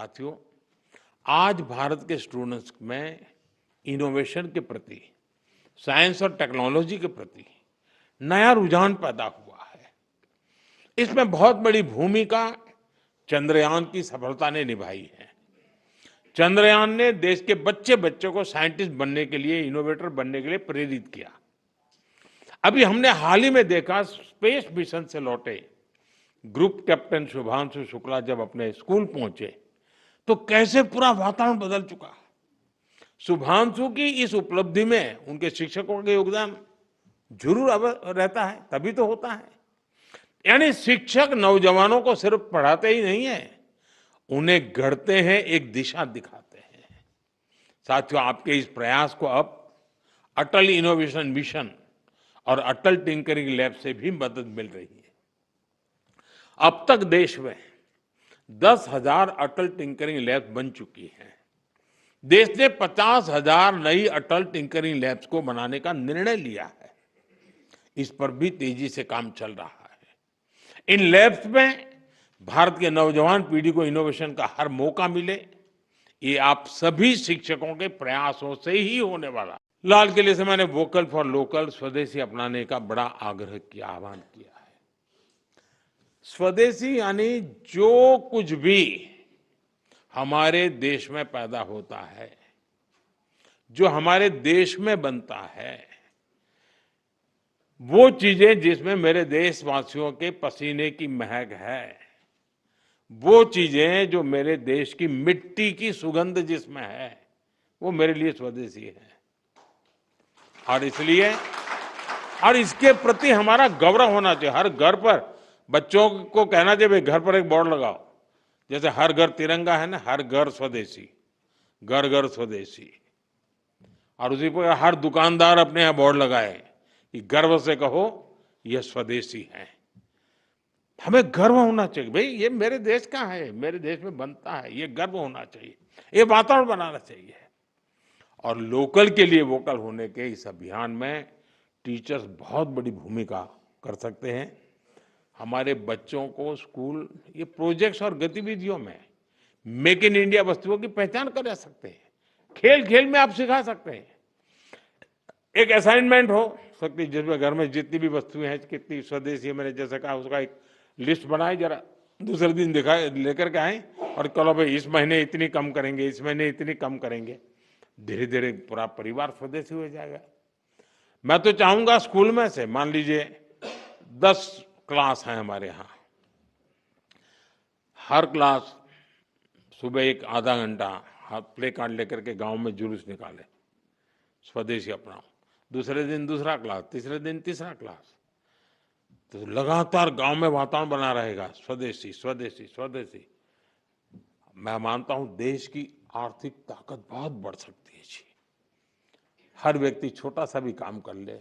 साथियों, आज भारत के स्टूडेंट्स में इनोवेशन के प्रति, साइंस और टेक्नोलॉजी के प्रति नया रुझान पैदा हुआ है। इसमें बहुत बड़ी भूमिका चंद्रयान की सफलता ने निभाई है। चंद्रयान ने देश के बच्चे बच्चों को साइंटिस्ट बनने के लिए, इनोवेटर बनने के लिए प्रेरित किया। अभी हमने हाल ही में देखा, स्पेस मिशन से लौटे ग्रुप कैप्टन शुभांशु शुक्ला जब अपने स्कूल पहुंचे तो कैसे पूरा वातावरण बदल चुका। शुभांशु की इस उपलब्धि में उनके शिक्षकों का योगदान जरूर रहता है, तभी तो होता है। यानी शिक्षक नौजवानों को सिर्फ पढ़ाते ही नहीं है, उन्हें गढ़ते हैं, एक दिशा दिखाते हैं। साथियों, आपके इस प्रयास को अब अटल इनोवेशन मिशन और अटल टिंकरिंग लैब से भी मदद मिल रही है। अब तक देश में 10,000 अटल टिंकरिंग लैब्स बन चुकी हैं। देश ने 50,000 नई अटल टिंकरिंग लैब्स को बनाने का निर्णय लिया है। इस पर भी तेजी से काम चल रहा है। इन लैब्स में भारत के नौजवान पीढ़ी को इनोवेशन का हर मौका मिले, ये आप सभी शिक्षकों के प्रयासों से ही होने वाला। लाल किले से मैंने वोकल फॉर लोकल, स्वदेशी अपनाने का बड़ा आग्रह किया, आह्वान किया है। स्वदेशी यानी जो कुछ भी हमारे देश में पैदा होता है, जो हमारे देश में बनता है, वो चीजें जिसमें मेरे देशवासियों के पसीने की महक है, वो चीजें जो मेरे देश की मिट्टी की सुगंध जिसमें है, वो मेरे लिए स्वदेशी है। और इसलिए और इसके प्रति हमारा गौरव होना चाहिए। हर घर पर बच्चों को कहना चाहिए, घर पर एक बोर्ड लगाओ, जैसे हर घर तिरंगा है ना, हर घर स्वदेशी, घर घर स्वदेशी। और उसी पर हर दुकानदार अपने यहाँ बोर्ड लगाए कि गर्व से कहो यह स्वदेशी है। हमें गर्व होना चाहिए, भाई ये मेरे देश का है, मेरे देश में बनता है, ये गर्व होना चाहिए, ये वातावरण बनाना चाहिए। और लोकल के लिए वोकल होने के इस अभियान में टीचर्स बहुत बड़ी भूमिका कर सकते हैं। हमारे बच्चों को स्कूल ये प्रोजेक्ट्स और गतिविधियों में मेक इन इंडिया वस्तुओं की पहचान कर सकते हैं। खेल खेल में आप सिखा सकते हैं। एक असाइनमेंट हो सकती है जिसमें घर में जितनी भी वस्तुएं हैं, कितनी स्वदेशी, मैंने जैसे कहा, उसका एक लिस्ट बनाए, जरा दूसरे दिन दिखाए, लेकर के आए और कलो भाई इस महीने इतनी कम करेंगे, इस महीने इतनी कम करेंगे। धीरे धीरे पूरा परिवार स्वदेशी हो जाएगा। मैं तो चाहूंगा स्कूल में से, मान लीजिए 10 क्लास है हमारे यहाँ, हर क्लास सुबह एक आधा घंटा प्ले कार्ड लेकर के गांव में जुलूस निकाले, स्वदेशी अपनाओ। दूसरे दिन दूसरा क्लास, तीसरे दिन तीसरा क्लास, तो लगातार गांव में वातावरण बना रहेगा, स्वदेशी स्वदेशी स्वदेशी। मैं मानता हूं देश की आर्थिक ताकत बहुत बढ़ सकती है जी। हर व्यक्ति छोटा सा भी काम कर ले।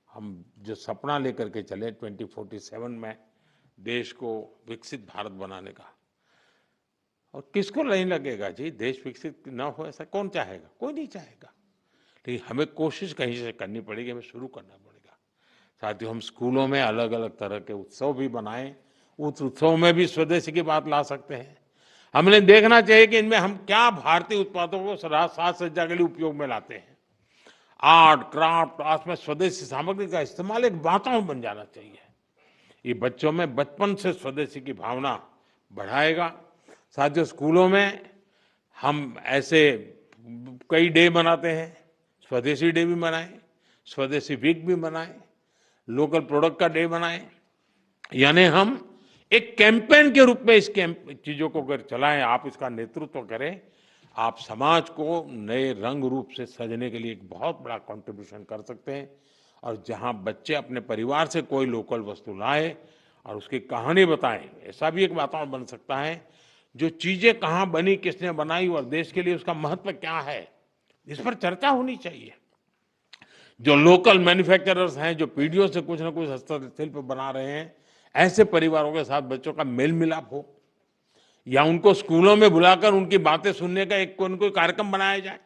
हम जो सपना लेकर के चले 2047 में देश को विकसित भारत बनाने का, और किसको नहीं लगेगा जी देश विकसित ना हो, ऐसा कौन चाहेगा? कोई नहीं चाहेगा। लेकिन हमें कोशिश कहीं से करनी पड़ेगी, हमें शुरू करना पड़ेगा। साथियों, हम स्कूलों में अलग अलग तरह के उत्सव भी बनाएं, उस उत्सव में भी स्वदेशी की बात ला सकते हैं। हमने देखना चाहिए कि इनमें हम क्या भारतीय उत्पादों को साज सज्जा के लिए उपयोग में लाते हैं। आर्ट क्राफ्ट, आर्ट में स्वदेशी सामग्री का इस्तेमाल एक वातावरण बन जाना चाहिए। ये बच्चों में बचपन से स्वदेशी की भावना बढ़ाएगा। साथियों, स्कूलों में हम ऐसे कई डे मनाते हैं, स्वदेशी डे भी मनाएं, स्वदेशी वीक भी मनाएं, लोकल प्रोडक्ट का डे मनाएं। यानी हम एक कैंपेन के रूप में इस चीजों को अगर चलाएं, आप इसका नेतृत्व करें, आप समाज को नए रंग रूप से सजने के लिए एक बहुत बड़ा कंट्रीब्यूशन कर सकते हैं। और जहां बच्चे अपने परिवार से कोई लोकल वस्तु लाए और उसकी कहानी बताएं, ऐसा भी एक वातावरण बन सकता है। जो चीजें कहाँ बनी, किसने बनाई और देश के लिए उसका महत्व क्या है, इस पर चर्चा होनी चाहिए। जो लोकल मैन्युफैक्चरर्स हैं, जो पीढ़ियों से कुछ न कुछ हस्तशिल्प बना रहे हैं, ऐसे परिवारों के साथ बच्चों का मेल मिलाप हो, या उनको स्कूलों में बुलाकर उनकी बातें सुनने का एक कोई कार्यक्रम बनाया जाए।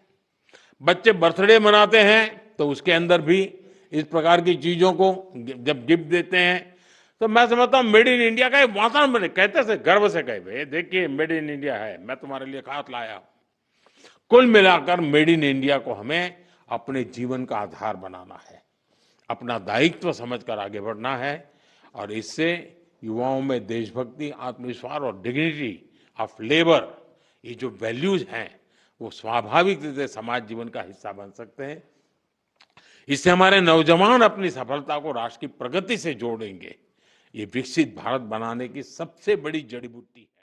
बच्चे बर्थडे मनाते हैं तो उसके अंदर भी इस प्रकार की चीजों को जब गिफ्ट देते हैं तो मैं समझता हूँ मेड इन इंडिया का एक वातावरण बने, कहते से गर्व से कहे भाई देखिए मेड इन इंडिया है, मैं तुम्हारे लिए खास लाया हूं। कुल मिलाकर मेड इन इंडिया को हमें अपने जीवन का आधार बनाना है, अपना दायित्व समझकर आगे बढ़ना है, और इससे युवाओं में देशभक्ति, आत्मविश्वास और डिग्निटी ऑफ लेबर, ये जो वैल्यूज हैं वो स्वाभाविक रूप से समाज जीवन का हिस्सा बन सकते हैं। इससे हमारे नौजवान अपनी सफलता को राष्ट्र की प्रगति से जोड़ेंगे। ये विकसित भारत बनाने की सबसे बड़ी जड़ी बूटी है।